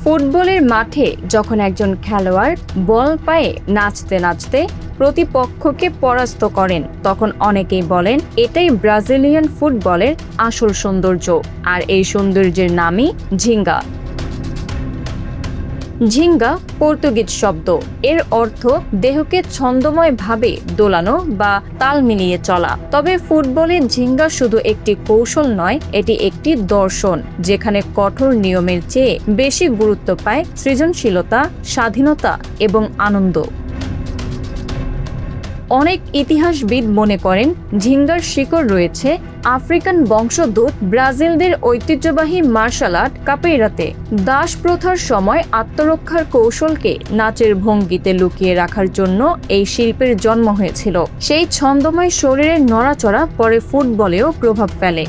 ফুটবলের মাঠে যখন একজন খেলোয়াড় বল পায়ে নাচতে নাচতে প্রতিপক্ষকে পরাস্ত করেন, তখন অনেকেই বলেন এটাই ব্রাজিলিয়ান ফুটবলের আসল সৌন্দর্য। আর এই সৌন্দর্যের নামই ঝিঙ্গা। ঝিঙ্গা পর্তুগিজ শব্দ। এর অর্থ দেহকে ছন্দময়ভাবে দোলানো বা তাল মিলিয়ে চলা। তবে ফুটবলে ঝিঙ্গা শুধু একটি কৌশল নয়, এটি একটি দর্শন, যেখানে কঠোর নিয়মের চেয়ে বেশি গুরুত্ব পায় সৃজনশীলতা, স্বাধীনতা এবং আনন্দ। অনেক ইতিহাসবিদ মনে করেন ঝিঙ্গার শিকড় রয়েছে আফ্রিকান বংশোদ্ভূত ব্রাজিলদের ঐতিহ্যবাহী মার্শাল আর্ট কাপোইরাতে। দাস প্রথার সময় আত্মরক্ষার কৌশলকে নাচের ভঙ্গিতে লুকিয়ে রাখার জন্য এই শিল্পের জন্ম হয়েছিল। সেই ছন্দময় শরীরের নড়াচড়া পরে ফুটবলেও প্রভাব ফেলে।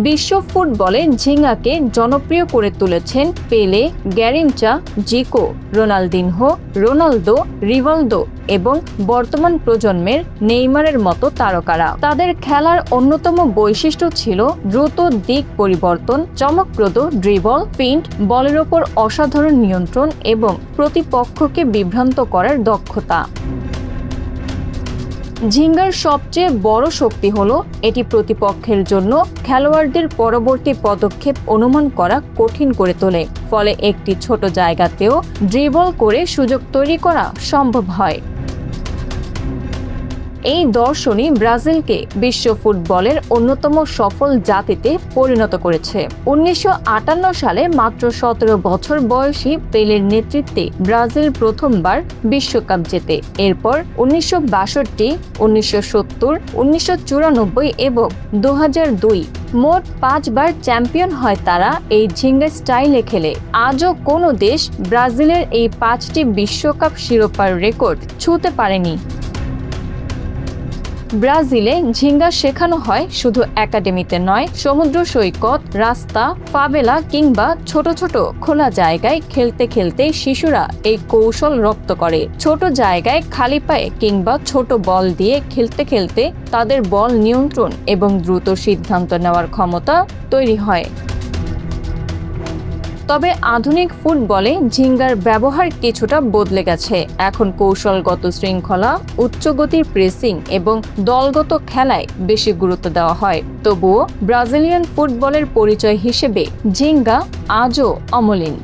বিশ্ব ফুটবলে ঝিঙ্গাকে জনপ্রিয় করে তুলেছেন পেলে, গ্যারিনচা, জিকো, রোনালদিনহো, রোনালদো, রিভালদো এবং বর্তমান প্রজন্মের নেইমারের মতো তারকারা। তাদের খেলার অন্যতম বৈশিষ্ট্য ছিল দ্রুত দিক পরিবর্তন, চমকপ্রদ ড্রিবল, ফিন্ট, বলের ওপর অসাধারণ নিয়ন্ত্রণ এবং প্রতিপক্ষকে বিভ্রান্ত করার দক্ষতা। ঝিঙ্গার সবচেয়ে বড় শক্তি হলো এটি প্রতিপক্ষের জন্য খেলোয়াড়দের পরবর্তী পদক্ষেপ অনুমান করা কঠিন করে তোলে। ফলে একটি ছোট জায়গাতেও ড্রিবল করে সুযোগ তৈরি করা সম্ভব হয়। এই দর্শনই ব্রাজিলকে বিশ্ব ফুটবলের অন্যতম সফল জাতিতে পরিণত করেছে। 1958 সালে মাত্র 17 বছর বয়সী পেলের নেতৃত্বে ব্রাজিল প্রথমবার বিশ্বকাপ জেতে। এরপর 1962, 1970, 1994 এবং 2002 মোট 5 বার চ্যাম্পিয়ন হয় তারা এই ঝিঙ্গা স্টাইলে খেলে। আজও কোনো দেশ ব্রাজিলের এই 5টি বিশ্বকাপ শিরোপার রেকর্ড ছুঁতে পারেনি। ব্রাজিলে ঝিঙ্গা শেখানো হয় শুধু একাডেমিতে নয়, সমুদ্র সৈকত, রাস্তা, ফাভেলা কিংবা ছোট ছোট খোলা জায়গায় খেলতে খেলতে শিশুরা এই কৌশল রপ্ত করে। ছোট জায়গায় খালি পায়ে কিংবা ছোট বল দিয়ে খেলতে খেলতে তাদের বল নিয়ন্ত্রণ এবং দ্রুত সিদ্ধান্ত নেওয়ার ক্ষমতা তৈরি হয়। তবে আধুনিক ফুটবলে ঝিঙ্গার ব্যবহার কিছুটা বদলে গেছে। এখন কৌশলগত শৃঙ্খলা, উচ্চগতির প্রেসিং এবং দলগত খেলায় বেশি গুরুত্ব দেওয়া হয়। তবুও ব্রাজিলিয়ান ফুটবলের পরিচয় হিসেবে ঝিঙ্গা আজও অমলিন।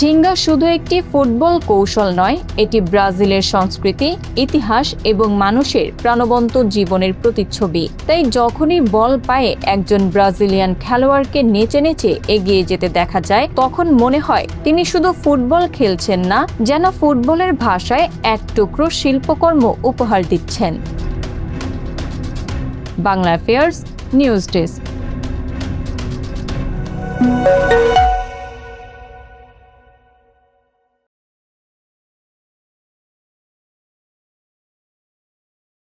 ঝিঙ্গা শুধু একটি ফুটবল কৌশল নয়, এটি ব্রাজিলের সংস্কৃতি, ইতিহাস এবং মানুষের প্রাণবন্ত জীবনের প্রতিচ্ছবি। তাই যখনই বল পায়ে একজন ব্রাজিলিয়ান খেলোয়াড়কে নেচে নেচে এগিয়ে যেতে দেখা যায়, তখন মনে হয় তিনি শুধু ফুটবল খেলছেন না, যেন ফুটবলের ভাষায় এক টুকরো শিল্পকর্ম উপহার দিচ্ছেন। Bangla affairs news desk.